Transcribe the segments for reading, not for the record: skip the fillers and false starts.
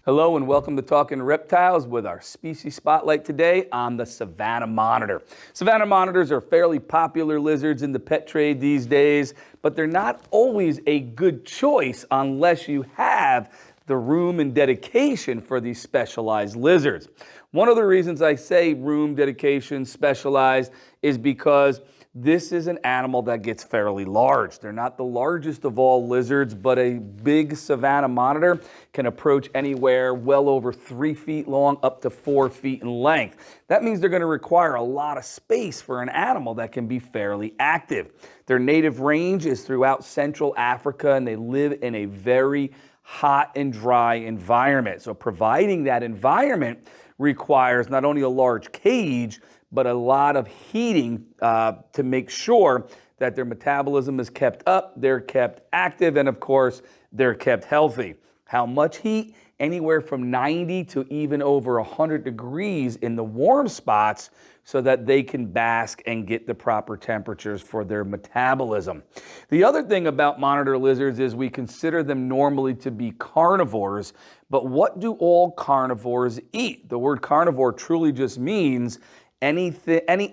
Hello and welcome to Talking Reptiles with our species spotlight today on the Savannah Monitor. Savannah Monitors are fairly popular lizards in the pet trade these days, but they're not always a good choice unless you have the room and dedication for these specialized lizards. One of the reasons I say room, dedication, specialized is because this is an animal that gets fairly large. They're not the largest of all lizards, but a big Savannah monitor can approach anywhere well over 3 feet long, up to 4 feet in length. That means they're going to require a lot of space for an animal that can be fairly active. Their native range is throughout Central Africa, and they live in a very hot and dry environment. So providing that environment requires not only a large cage, but a lot of heating to make sure that their metabolism is kept up, they're kept active, and of course, they're kept healthy. How much heat? Anywhere from 90 to even over 100 degrees in the warm spots so that they can bask and get the proper temperatures for their metabolism. The other thing about monitor lizards is we consider them normally to be carnivores, but what do all carnivores eat? The word carnivore truly just means any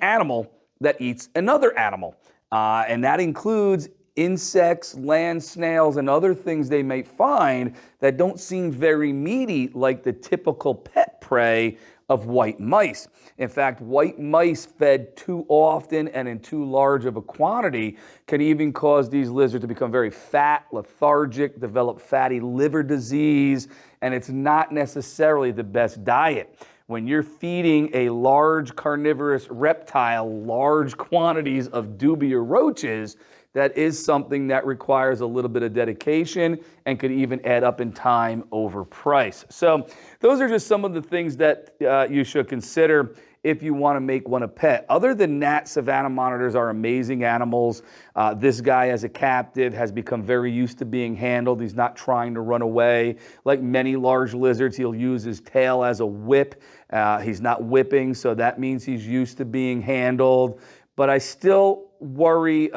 animal that eats another animal. And that includes insects, land snails, and other things they may find that don't seem very meaty like the typical pet prey of white mice. In fact, white mice fed too often and in too large of a quantity can even cause these lizards to become very fat, lethargic, develop fatty liver disease, and it's not necessarily the best diet. When you're feeding a large carnivorous reptile large quantities of dubia roaches, that is something that requires a little bit of dedication and could even add up in time over price. So those are just some of the things that you should consider if you want to make one a pet. Other than that, Savannah monitors are amazing animals. This guy as a captive has become very used to being handled. He's not trying to run away. Like many large lizards, he'll use his tail as a whip. He's not whipping, so that means he's used to being handled. But I still worry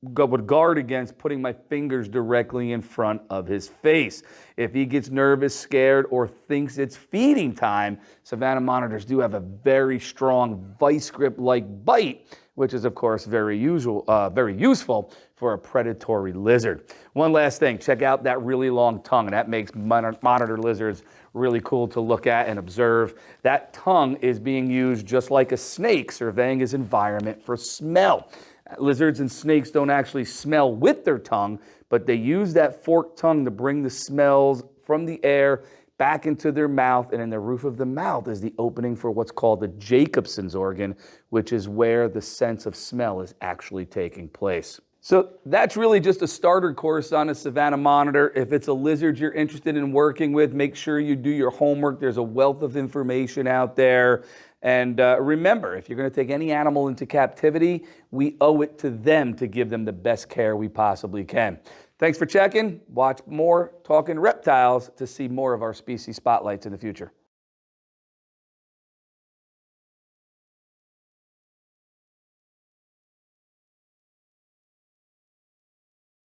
would guard against putting my fingers directly in front of his face. If he gets nervous, scared, or thinks it's feeding time, Savannah monitors do have a very strong vice grip-like bite, which is of course very useful for a predatory lizard. One last thing, check out that really long tongue, and that makes monitor lizards really cool to look at and observe. That tongue is being used just like a snake, surveying his environment for smell. Lizards and snakes don't actually smell with their tongue, but they use that forked tongue to bring the smells from the air back into their mouth, and in the roof of the mouth is the opening for what's called the Jacobson's organ, which is where the sense of smell is actually taking place. So that's really just a starter course on a Savannah monitor. If it's a lizard you're interested in working with, make sure you do your homework. There's a wealth of information out there. And remember, if you're going to take any animal into captivity, we owe it to them to give them the best care we possibly can. Thanks for checking. Watch more Talking Reptiles to see more of our species spotlights in the future.